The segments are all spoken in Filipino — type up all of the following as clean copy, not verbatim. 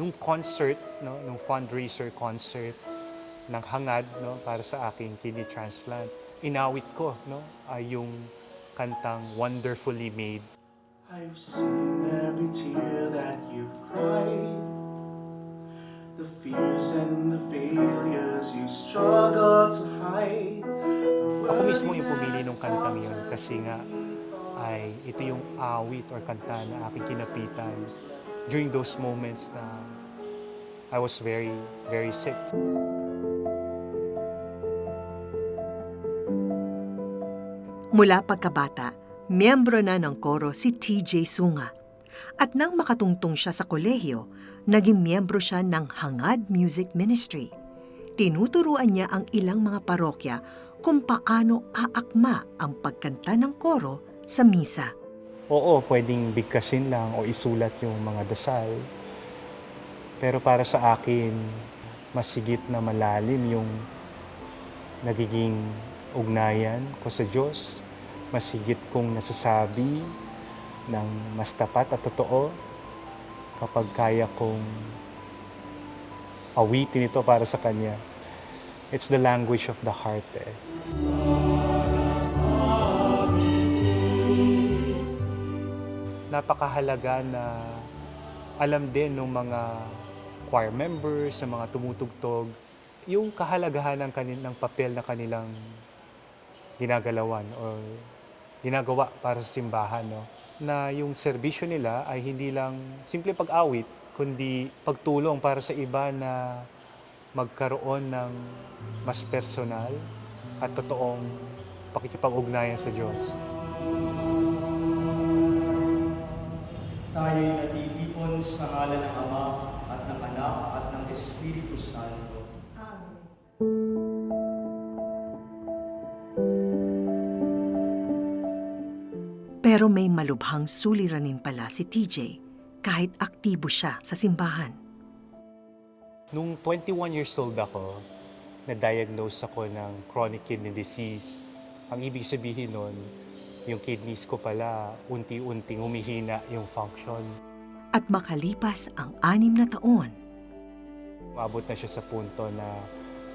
nung concert, no, nung fundraiser concert ng Hangad, no, para sa aking kidney transplant, inawit ko, no, ay yung kantang Wonderfully Made. I've seen every tear that you've cried, the fears and the failures you struggle to hide. Ako mismo yung pumili ng kantang yun kasi nga ay ito yung awit or kanta na aking kinapitan during those moments na I was very, very sick. Mula pagkabata, miyembro na ng koro si TJ Sunga. At nang makatungtong siya sa kolehiyo, naging miyembro siya ng Hangad Music Ministry. Tinuturuan niya ang ilang mga parokya kung paano aakma ang pagkanta ng koro sa misa. Oo, pwedeng bigkasin lang o isulat yung mga dasal. Pero para sa akin, mas higit na malalim yung nagiging ugnayan ko sa Diyos. Mas higit kong nasasabi ng mas tapat at totoo kapag kaya kong awitin ito para sa Kanya. It's the language of the heart eh. Napakahalaga na alam din ng mga choir members, ng mga tumutugtog, yung kahalagahan ng papel na kanilang ginagalawan o ginagawa para sa simbahan, no? Na yung serbisyo nila ay hindi lang simple pag-awit, kundi pagtulong para sa iba na magkaroon ng mas personal at totoong pakikipag-ugnayan sa Diyos. Tayo'y natitipon sa ngalan ng Ama at ng Anak at ng Espiritu Santo. Pero may malubhang suliranin pala si TJ kahit aktibo siya sa simbahan. Nung 21 years old ako, na-diagnose ako ng chronic kidney disease. Ang ibig sabihin nun, yung kidneys ko pala unti-unting humihina yung function. At makalipas ang 6 na taon, Umabot na siya sa punto na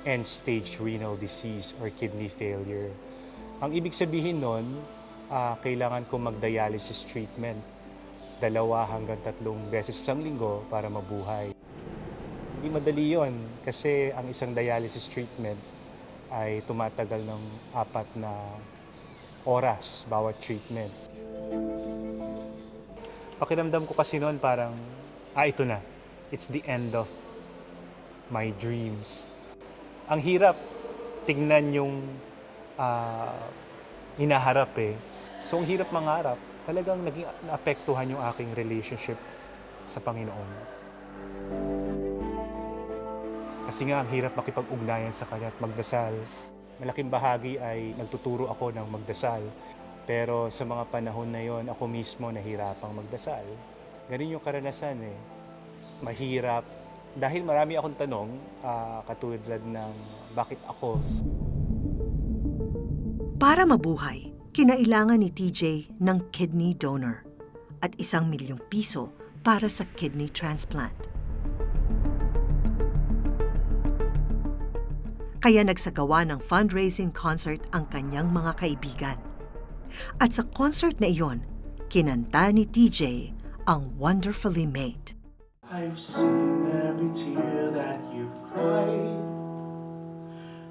end-stage renal disease or kidney failure. Ang ibig sabihin nun, kailangan ko mag-dialysis treatment 2 hanggang 3 beses sa linggo para mabuhay. Hindi madali yon kasi ang isang dialysis treatment ay tumatagal ng 4 na oras bawat treatment. Pakiramdam ko kasi noon parang, ito na. It's the end of my dreams. Ang hirap tingnan yung hinaharap eh. So ang hirap mangarap, talagang naging naapektuhan yung aking relationship sa Panginoon. Kasi nga ang hirap makipag-ugnayan sa Kanya at magdasal. Malaking bahagi ay nagtuturo ako ng magdasal. Pero sa mga panahon na yon, ako mismo nahirapang magdasal. Ganun yung karanasan eh. Mahirap. Dahil marami akong tanong, katulad ng bakit ako? para mabuhay, kinailangan ni TJ ng kidney donor at 1 milyong piso para sa kidney transplant. Kaya nagsagawa ng fundraising concert ang kanyang mga kaibigan. At sa concert na iyon, kinanta ni TJ ang Wonderfully Made. I've seen every tear that you've cried,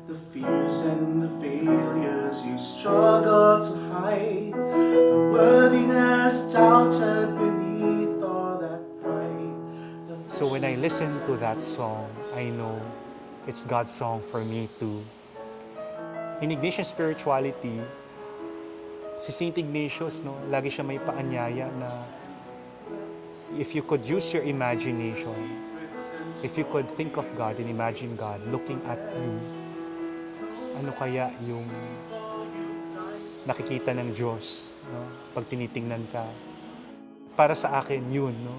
the fears and the failures you struggle to hide, the worthiness doubted beneath all that pride. So when I listen to that song, I know it's God's song for me too. In Ignatian spirituality, si Saint Ignatius, no, lagi siya may paanyaya na if you could use your imagination, if you could think of God and imagine God looking at you, ano kaya yung nakikita ng Diyos, no? Pag tinitingnan ka. Para sa akin yun, no?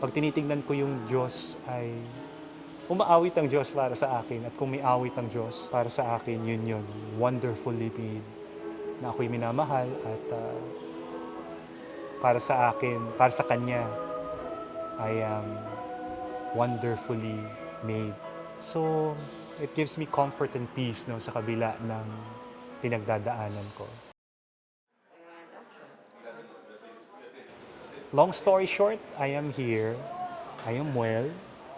Pag tinitingnan ko yung Diyos ay umaawit ang Diyos para sa akin, at kung may awit ang Diyos para sa akin, yun, wonderfully made, na ako'y minamahal at para sa akin, para sa Kanya, ay wonderfully made. So, it gives me comfort and peace no, sa kabila ng pinagdadaanan ko. Long story short, I am here, I am well,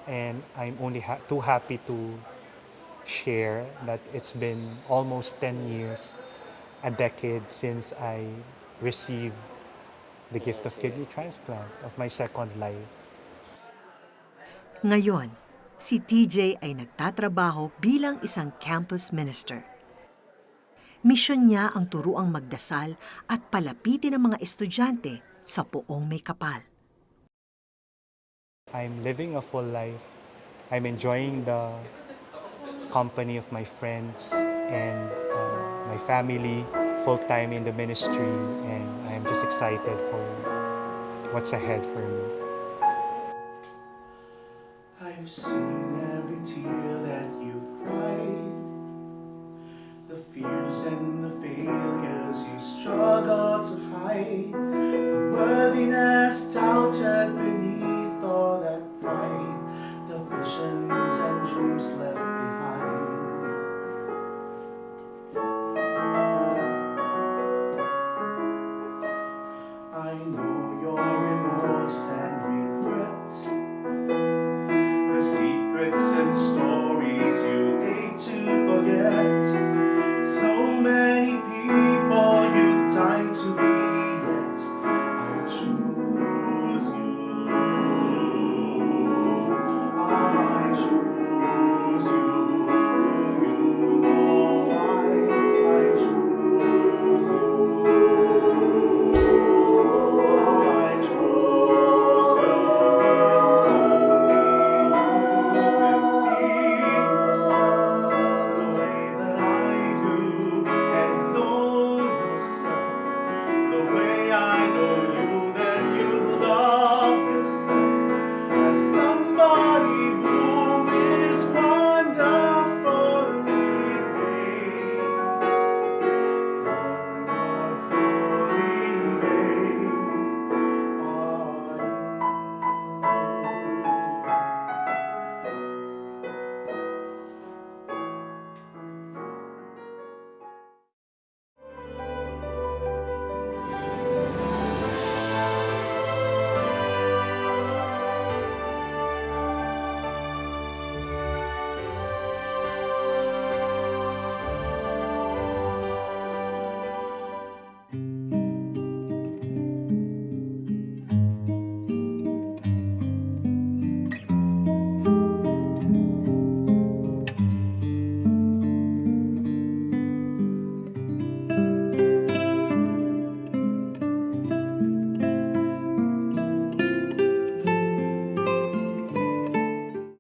and I'm only too happy to share that it's been almost 10 years, a decade since I received the gift of kidney transplant of my second life. Ngayon, si TJ ay nagtatrabaho bilang isang campus minister. Misyon niya ang turuang magdasal at palapitin ang mga estudyante sa Poong May Kapal. I'm living a full life. I'm enjoying the company of my friends and my family, full-time in the ministry, and I'm just excited for what's ahead for me. I've seen every tear that you've cried, the fears and the failures you struggled to hide, the worthiness doubted beneath all that pride, the visions and dreams left behind. I know your remorse and regret, the secrets and stories you hate to forget. So many people you died to be, yet I choose you. I choose